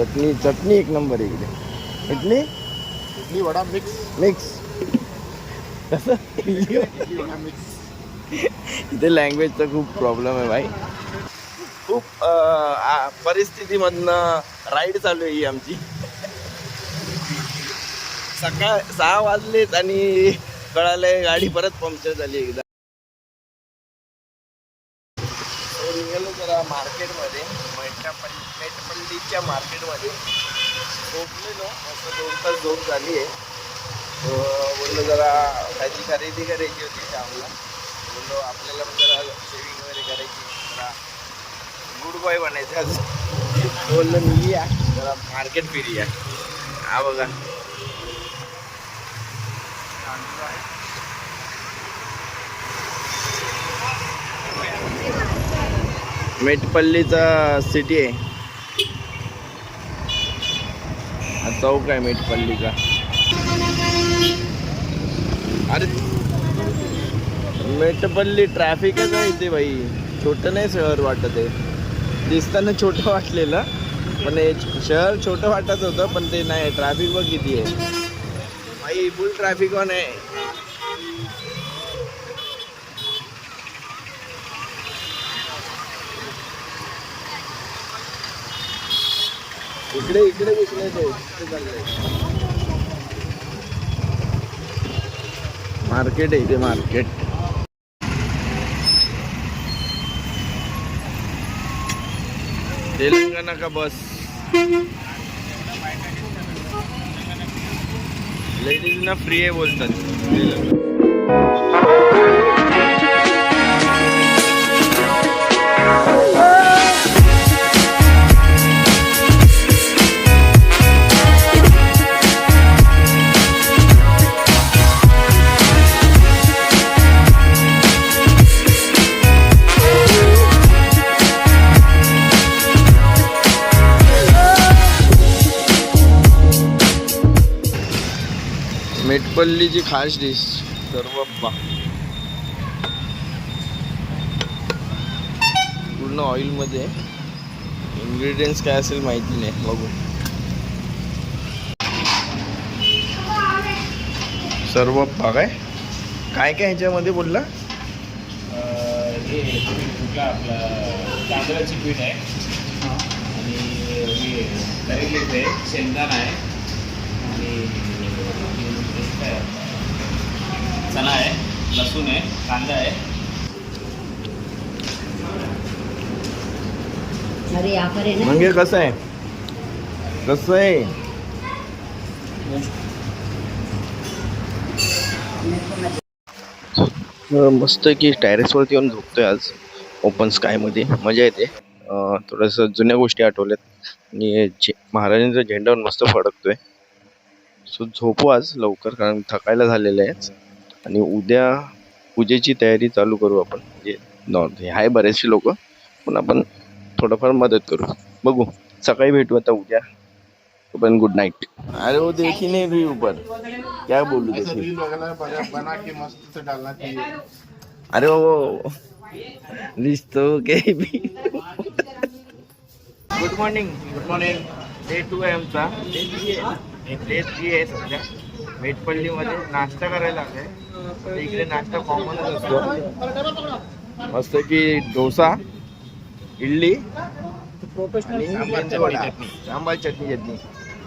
चटणी चटणी एक नंबर आहे इकडे. इडली इडली वडा मिक्स. मिक्स कसं इडली वडा मिक्स. इथे लँग्वेजचा खूप प्रॉब्लेम आहे भाई. खूप परिस्थितीमधनं राईड चालू आहे ही आमची. सकाळ 6 वाजलेत आणि कळालंय गाडी परत पंक्चर झाली एकदा. निघालो जरा मार्केटमध्ये, मेटपल्लीच्या मार्केटमध्ये झोपलेलो. असं 2 तास झोप झाली आहे. बोललो जरा त्याची खरेदी करायची होती श्यामला. बोललो आपल्याला पण जरा शेविंग वगैरे करायची, जरा गुड बॉय बनायचं आज. बोललो निघूया जरा मार्केट फिरूया. हा बघा मेटपल्लीचा सिटी आहे. हा चौक आहे मेटपल्लीचा. अरे मेटपल्ली ट्रॅफिकच आहे इथे भाई. छोटं नाही शहर वाटत आहे. दिसताना छोटं वाटलेलं, पण हे शहर छोटं वाटत होतं, पण ते नाही. ट्रॅफिक बघ किती आहे भाई, फुल ट्रॅफिक ऑन आहे. इकडे इकडे घुसले तो मार्केट आहे इथे. मार्केट तेलंगणा का बस. लेडीज ना फ्री आहे बोलतात. मेटपल्लीची खास डिश सर्वप्पा. पूर्ण ऑइलमध्ये. इन्ग्रेडियंट्स काय असेल माहिती नाही, बघू. सर्वप्पा काय काय काय ह्याच्यामध्ये बोलला? हे कुठला आपला तांदळाची पीठ आहे आणि हे करेलेच आहे, शेंगदाणा आहे आणि चणा आहे, लसूण आहे, कांदा आहे. म्हणजे कसं आहे कसं आहे? मस्त की टेरेसवरती येऊन झोपतोय आज ओपन स्कायमध्ये. मजा येते. थोडंसं जुन्या गोष्टी आठवल्यात आणि महाराजांचा झेंडावर मस्त फडकतोय. सो झोपू आज लवकर, कारण थकायला झालेलं आहे. आणि उद्या पूजेची तयारी चालू करू आपण. म्हणजे आहे बरेचसे लोक, पण आपण थोडंफार मदत करू. बघू, सकाळी भेटू आता उद्या. पण गुड नाईट. अरे वो देखी नहीं रही ऊपर, क्या बोलू देखी. बना के मस्त से डालना चाहिए. अरे वो लिस्तो के भी. Good morning. Good morning. Day 2 आहे आमचा. डे 3 आहे सध्या. मेटपल्लीमध्ये नाश्ता करायला आहे. इकडे नाश्ता कॉमनच असतो. मस्त की डोसा, इडली, सांबार चटणी.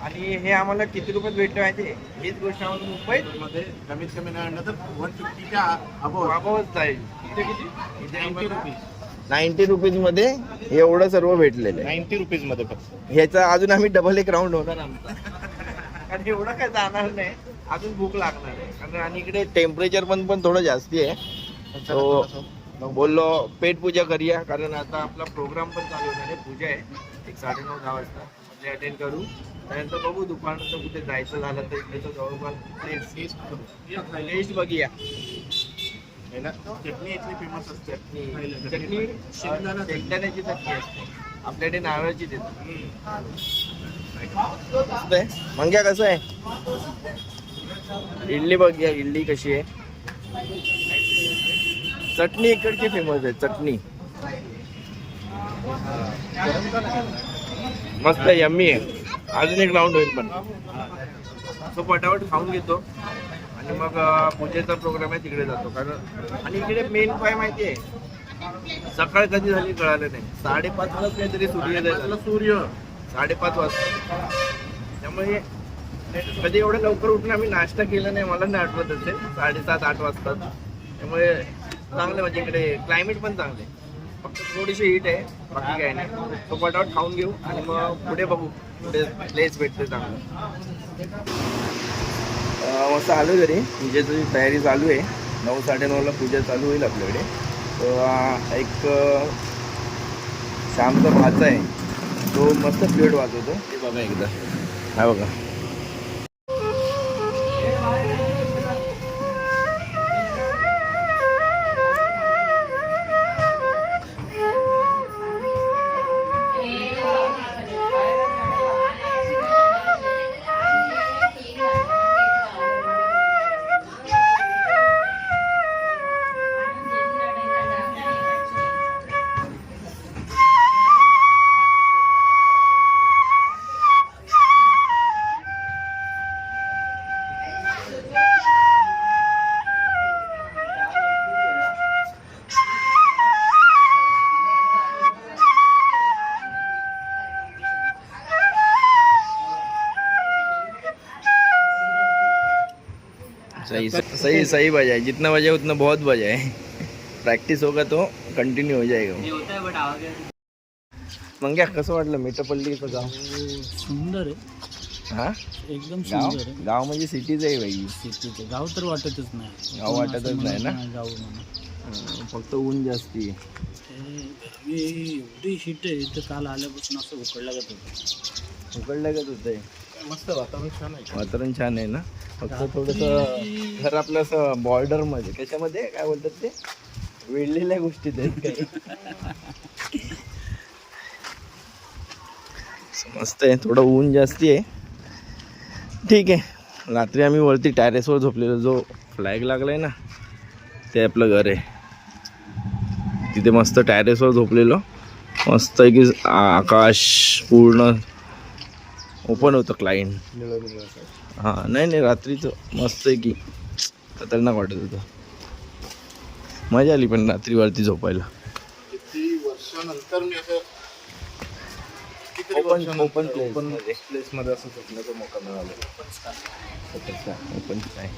आणि हे आम्हाला किती रुपयात भेटलं माहिती आहे? हीच गोष्ट आम्हाला मुंबईत कमीत कमी नाही आणलं तर 150च्या अबोवच जाईल. इथे किती? 90 रुपीज. 90 रुपीज मध्ये एवढं सर्व भेटलेलं आहे. 90 रुपीज मध्ये फक्त. ह्याचा अजून आम्ही डबल एक राऊंड होणार आमचा. आणि एवढं काय जाणार नाही, अजून भूक लागणार आहे. कारण आणि इकडे टेम्परेचर पण थोडं जास्ती आहे. तो बोललो पेट पूजा करूया, कारण आता आपला प्रोग्राम पण चालू होणार आहे. पूजा आहे 9:30-10 वाजता. ते अटेंड करू. त्यानंतर बघू दुपारनंतर कुठे जायचं झालं तर इकडे तर जवळपास टेस्ट बघूया. चटणी इथली फेमस असते. चटणी शेंगदाण्याची चटणी असते. आपल्याकडे नारळाची देतात. मंग्या कसं आहे? इडली बघूया, इडली कशी आहे. चटणी इकडची फेमस आहे. चटणी मस्त यम्मी आहे. अजून एक राऊंड होईल पण. तो पटापट खाऊन घेतो आणि मग पूजेचा प्रोग्राम आहे तिकडे जातो. कारण आणि इकडे मेन काय माहिती आहे, सकाळ कधी झाली कळालं नाही. 5:30 वाजता काहीतरी सूर्योदय झाला. 5:30 वाजता. त्यामुळे कधी एवढं लवकर उठून आम्ही नाश्ता केला नाही, मला नाही आठवत असेल. 7:30-8 वाजता. त्यामुळे चांगलं म्हणजे इकडे क्लायमेट पण चांगले, फक्त थोडीशी हीट आहे, बाकी काही नाही. तो पटापट खाऊन घेऊ आणि मग पुढे बघू, पुढे प्लेस भेटते चांगलं. मस्त आलो घरी. पूजेची तयारी चालू आहे. 9-9:30ला पूजा चालू होईल आपल्याकडे. तो एक श्यामचा भाचा आहे, तो मस्त फ्लूट वाजवतो. ते बघा एकदा. हा बघा. सही सही बजाए. जितना बजाए उतना बहुत बजाए. प्रॅक्टिस होगा तो कंटिन्यू हो जाएगा. मग क्या कसं वाटलं मेटपल्लीचं गाव? सुंदर आहे. हा एकदम गाव सुंदर आहे. गाव म्हणजे सिटीच आहे बाई. सिटीचं गाव तर वाटतच नाही. गाव वाटतच नाही ना. गाव म्हणून फक्त ऊन जास्ती. एवढी हीट आहे इथं. काल आल्यापासून असं उकडल्यागत होतं. उकडल्यागत होतंय. मस्त वातावरण छान आहे. वातावरण छान आहे ना. फक्त थोडंसं घर आपलं असं बॉर्डरमध्ये, कशामध्ये काय बोलतात ते, वेळलेल्या गोष्टीत आहेत काही. मस्त आहे. थोडं ऊन जास्ती आहे. ठीक आहे. रात्री आम्ही वरती टॅरेसवर झोपलेलो. जो फ्लॅग लागलाय ना, ते आपलं घर आहे. तिथे मस्त टॅरेसवर झोपलेलो. मस्त आहे की आकाश पूर्ण ओपन होतं. क्लायंट हां नाही रात्रीचं मस्त आहे की खतरनाक वाटत होतं. मजा आली पण रात्रीवरती झोपायला. किती वर्षानंतर मी असं ओपन प्लेसमध्ये असं झोपण्याचा मौका मिळाला. Open sky.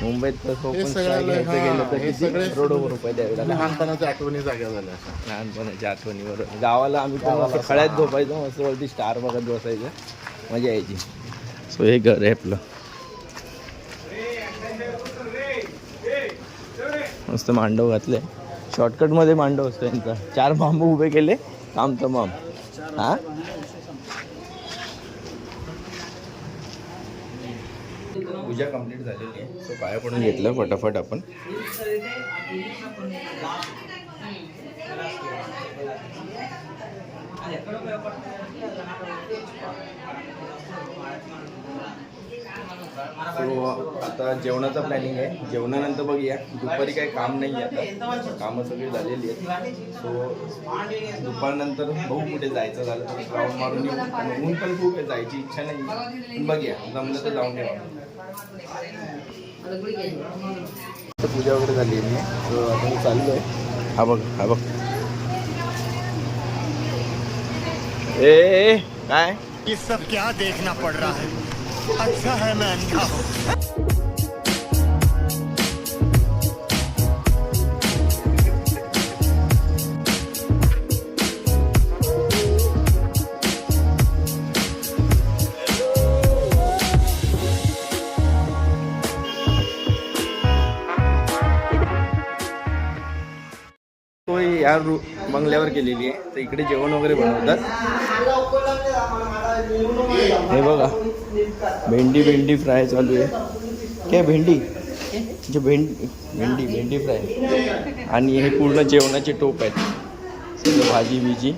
मुंबईत तसं ओपन स्काय सगळं घ्यायचं हां, गेलं तर हे किती सगळे करोडोवर रुपये द्यावे लागतात. लहानपणाच्या आठवणी जाग्या झाल्या अशा. लहानपणाच्या आठवणीवर गावाला आम्ही पण असं खळ्यात झोपायचो. मस्त वरती स्टार बघत बसायचं. मजा यायची. सो हे घर आहे आपलं. मस्त मांडव घातले. शॉर्टकटमध्ये मांडव असतो यांचा. 4 बांबू उभे केले, काम तमाम. हा पूजा कंप्लीट झालेली आहे. सो पाया पडून घेतलं फटाफट आपण. सो आता जेवणाचं प्लॅनिंग आहे. जेवणानंतर बघूया. दुपारी काही काम नाही आहे. आता कामं सगळी झालेली आहेत. सो दुपारनंतर बघू कुठे जायचं झालं तर राऊंड मारून येऊ. आणि ऊन पण खूप आहे, जायची इच्छा नाही. पण बघूया, जमलं तर जाऊन येऊ. पूजा वगैरे झाली आहे. सो आता मी चाललो आहे. हा बघ हा बघ. ए काय ये सब क्या देखना पड़ रहा है? अच्छा है मैं अंधा हूँ. तो या बंगल्यावर गेलेली आहे. तर इकडे जेवण वगैरे बनवतात. हे बघा, भेंडी फ्राय चालू आहे. काय भेंडी म्हणजे भेंडी फ्राय. आणि हे पूर्ण जेवणाचे टोप आहेत. सगळं भाजी बिजी.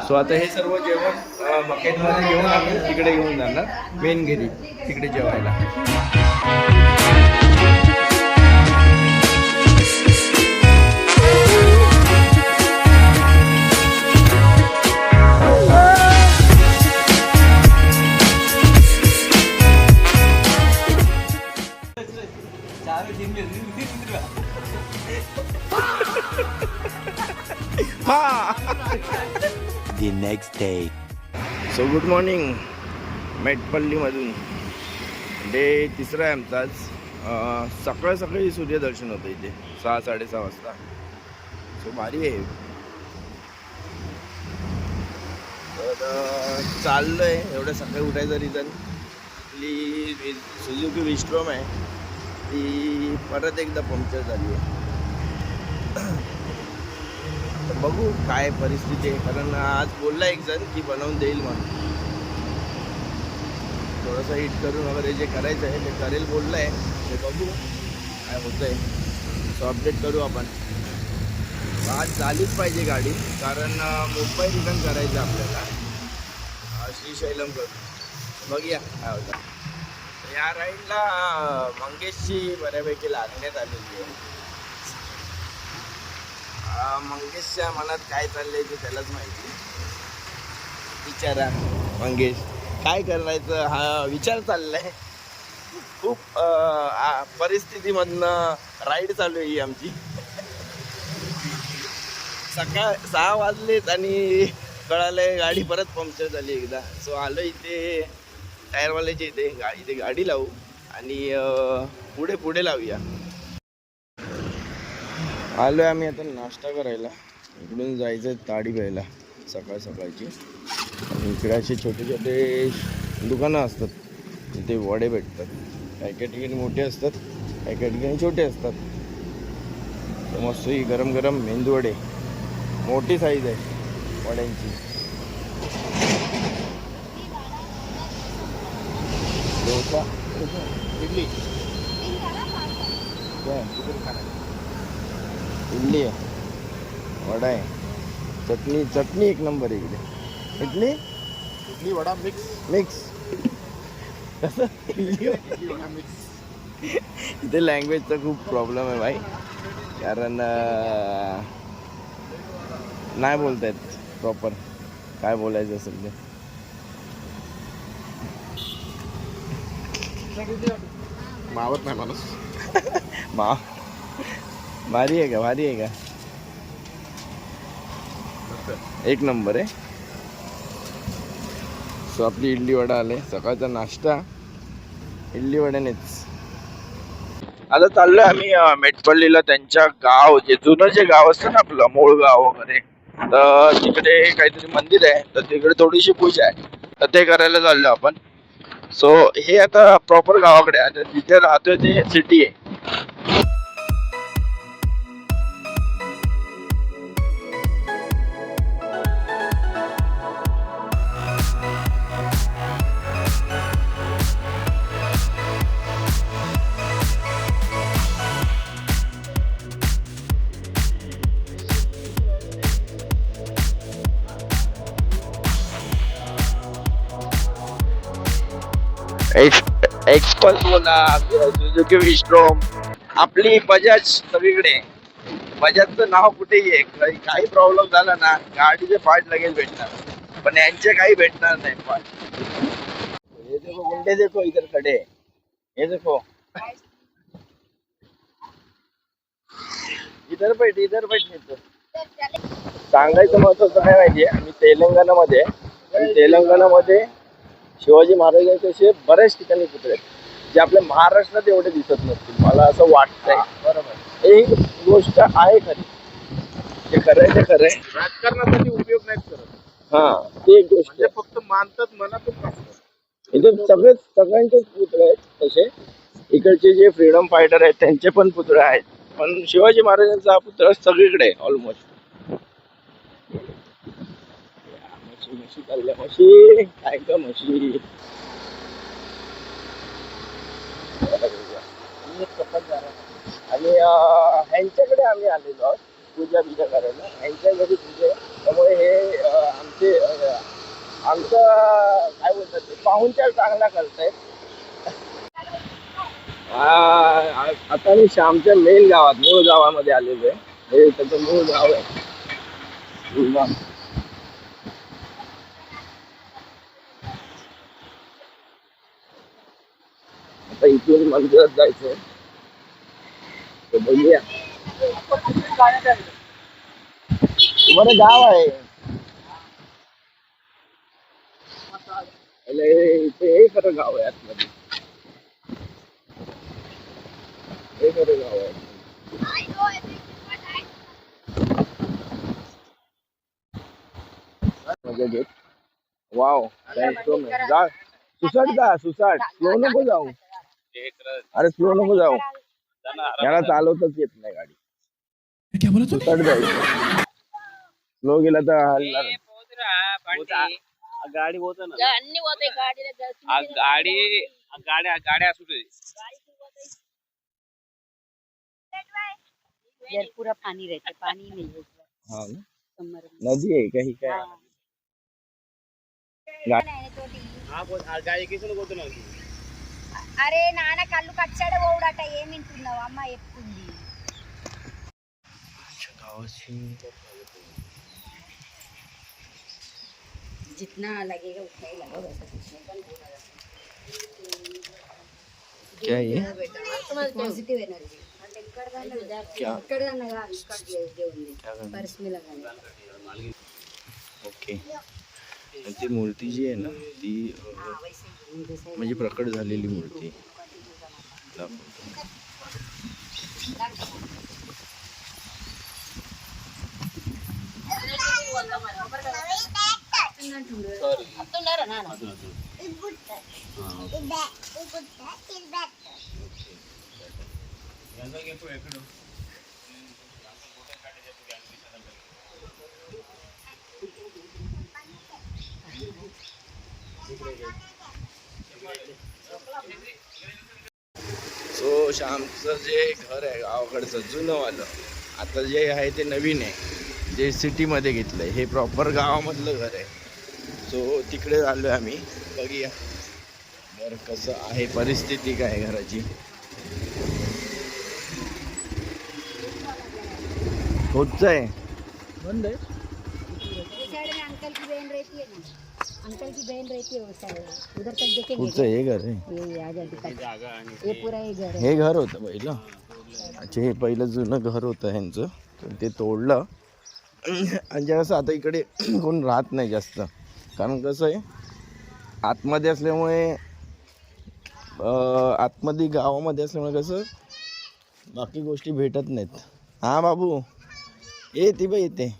सो आता हे सर्व जेवण बकेटमध्ये घेऊन आम्ही तिकडे घेऊन जाणार मेन घरी, तिकडे जेवायला. The next day. So good morning मेटपल्लीमधून डे तिसरा आहे आमचा आज. सकाळी सकाळी सूर्यदर्शन होतं इथे 6-6:30 वाजता. सो भारी आहे. तर चाललोय एवढं सकाळी उठायचं रिझन आपली सुझुकी विस्ट्रॉम आहे ती परत एकदा पंक्चर झाली आहे. तर बघू काय परिस्थिती आहे, कारण आज बोलला एक जण की बनवून देईल म्हणून. थोडंसं हिट करून वगैरे जे करायचं आहे ते करेल बोललं आहे. ते बघू काय होतं आहे. सो अपडेट करू आपण. आज झालीच पाहिजे गाडी, कारण मुंबई रिटर्न करायचं आपल्याला श्रीशैलम करून. बघूया काय होतं. या राईडला मंगेशची बऱ्यापैकी लागण्यात आलेली आहे. मंगेशच्या मनात काय चाललंय ते त्यालाच माहिती. विचारा मंगेश काय करायचं हा विचार चाललाय. खूप परिस्थितीमधनं राईड चालू आहे ही आमची. सकाळ 6 वाजलेत आणि कळालंय गाडी परत पंक्चर झाली एकदा. सो आलो इथे टायरवाल्याच्या इथे गाडी लावू आणि पुढे पुढे लावूया. आलोय आम्ही आता नाश्ता करायला. इकडून जायचं ताडी प्यायला सकाळ सकाळची. इकडे असे छोटे छोटे दुकानं असतात तिथे वडे भेटतात. काही काही ठिकाणी मोठे असतात, काही काही ठिकाणी छोटे असतात. तर मस्त ही गरम गरम मेंदू वडे, मोठी साईज आहे वड्यांची. डोसा इडली इडली आहे, वडा आहे, चटणी एक नंबर आहे इकडे. इडली वडा मिक्स कसं इडली वडा मिक्स. इथे लँग्वेजचा खूप प्रॉब्लेम आहे भाई, कारण नाही बोलता येत प्रॉपर काय बोलायचं असेल ते. मावत नाही माणूस. भारी आहे का एक नंबर आहे. सो आपली इडली वडा आले. सकाळचा नाश्ता इडली वड्यानेच. आता चाललोय आम्ही मेटपल्लीला. त्यांच्या गाव जे जुनं जे गाव असतं ना आपलं मूळ गाव वगैरे, तर तिकडे काहीतरी मंदिर आहे, तर तिकडे थोडीशी पूजा आहे, तर ते करायला चाललो आपण. सो हे आता प्रॉपर गावाकडे आहे. जिथे राहतोय ते सिटी आहे. एक्सपल्स बोला, सुझुकी विस्ट्रॉम, आपली बजाज सगळीकडे. बजाजचं नाव कुठेही आहे. काही प्रॉब्लेम झाला ना गाडीचे पार्ट लगेच भेटणार, पण यांचे काही भेटणार नाही पार्ट. हे देखो गुंडे, देखो इधर खडे, हे देखो इधर बैठ मित्र. सांगायचं महत्वाचं काय माहितीये, आम्ही तेलंगणामध्ये शिवाजी महाराजांचे असे बऱ्याच ठिकाणी पुतळे आहेत जे आपल्या महाराष्ट्रात एवढे दिसत नसतील, मला असं वाटतंय. बरोबर, एक गोष्ट आहे खरी, ते खरंय. राजकारणासाठी उपयोग नाहीत करत. हा, ती एक गोष्ट म्हणजे फक्त मानतात, मनातून नसतं. इथे सगळ्यांचेच पुतळे आहेत तसे. इकडचे जे फ्रीडम फायटर आहेत त्यांचे पण पुतळे आहेत, पण शिवाजी महाराजांचा हा पुतळा सगळीकडे ऑलमोस्ट. म्हशी चालल्या, म्हशी काय का म्हशी. आणि ह्यांच्याकडे आम्ही आलेलो आहोत पूजा करायला. ह्यांच्या घरी पूजा, त्यामुळे हे आमचं काय बोलतात ते पाहुणचार चांगला करतायत. आता मी आमच्या मेन गावात, मूळ गावामध्ये आलेलो आहे. हे त्याचं मूळ गाव आहे. आता इथून मंदिरात जायचंय. बघूया तुम्हाला गाव आहे हे खरं गाव आहे आतमध्ये हे खरं गाव आहे मजा घेत वाव जा सुसाट जा सुसाट स्लो नको जाऊ अरे स्लो नको जाऊ याला चालवताच येत नाही गाडी सुसाट जायचं स्लो गेला तर हलणार गाडी होत ना अन्य होते गाड्या असू दे यार पूरा पानी रहता है, पानी नहीं है हा ना? समर में। नदी आहे का ही काय हाँ। गाडी किसून పోతు ना అరే నాన్న కళ్ళు కచ్చాడు ఓడాట ఏం వింటున్నావు అమ్మ చెప్తుంది जितना लगेगा उतना ही लगाओ वैसा कुछ क्या ये पॉजिटिव एनर्जी क्या पर्स में लगाने ओके ती मूर्ती जी आहे ना ती म्हणजे प्रकट झालेली मूर्ती दाखवतो. सो श्यामचं जे घर आहे गावाकडचं जुनं वालं आता जे आहे ते नवीन आहे जे सिटीमध्ये घेतलंय हे प्रॉपर गावामधलं घर आहे सो तिकडे आलोय आम्ही बघूया घर कसं आहे परिस्थिती काय आहे घराची होतच आहे बंद आहे साइड में अंकल की बहन रहती है ना अंकल की बहन रहती है वो साइड उधर तक देखेंगे कुठचं हे घर आहे ये आजा दिखा ये पूरा ये घर है हे घर होतं पहिलं अच्छा हे पहिलं जुनं घर होतं ह्यांचं तर ते तोडलं आणि कसं आता इकडे कोण राहत नाही जास्त कारण कसं आहे आतमध्ये असल्यामुळे आतमध्ये गावामध्ये असल्यामुळे कसं बाकी गोष्टी भेटत नाहीत हां बाबू येते बाई येते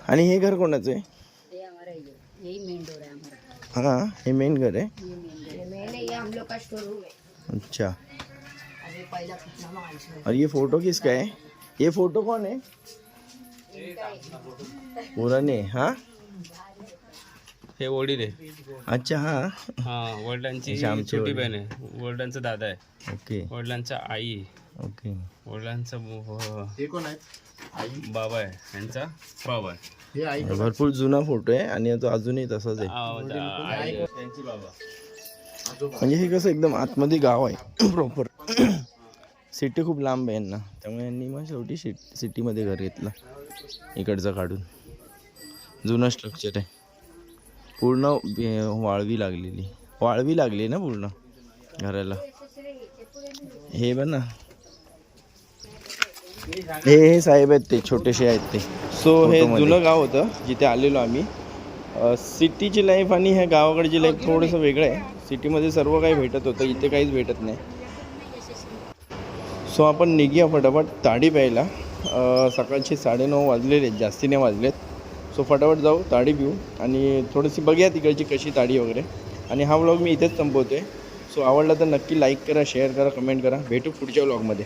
आणि हे घर कोणाचं आहे ये हमारा यही मेन डोर है हमारा हाँ ये मेन घर है ये मेन है ये हम लोग का स्टोर रूम है अच्छा अभी पहला कितना माल है और ये फोटो किसका है ये फोटो कौन है पुराने हाँ हे वडील आहे अच्छा हाँ हा वडिलांची श्यामचे छोटी वडील. बहीण आहे वडिलांचा दादा आहे ओके वडिलांचा आई ओके वडिलांचा हे कोण आहेत बाबा आहे यांचा बाबा आहे हे आई भरपूर जुना फोटो आहे आणि तो अजूनही तसाच आहे आई त्यांची बाबा म्हणजे हे कसं एकदम आतमध्ये गाव आहे प्रॉपर सिटी खूप लांब आहे यांना त्यामुळे यांनी मग शेवटी सिटीमध्ये घर घेतलं इकडचं काढून जुनं स्ट्रक्चर आहे पूर्ण वाळवी लागली ना पूर्ण घराला हे बघ ना हे साहेब आहेत ते छोटेसे आहेत ते सो हे जुनं गाव होतं जिथे आलेलो आम्ही सिटीची लाईफ आणि ह्या गावाकडची लाईफ थोडंसं वेगळं आहे सिटीमध्ये सर्व काही भेटत होतं इथे काहीच भेटत नाही सो आपण निघूया फटाफट ताडी प्यायला सकाळचे 9:30 वाजलेले आहेत जास्ती नाही वाजलेत सो फटाफट जाऊ ताडी पिऊ आणि थोडीशी बघूया तिकडची कशी ताडी वगैरे आणि हा व्लॉग मी इथेच संपवतो आहे सो आवडला तर नक्की लाईक करा शेअर करा कमेंट करा भेटू पुढच्या व्लॉगमध्ये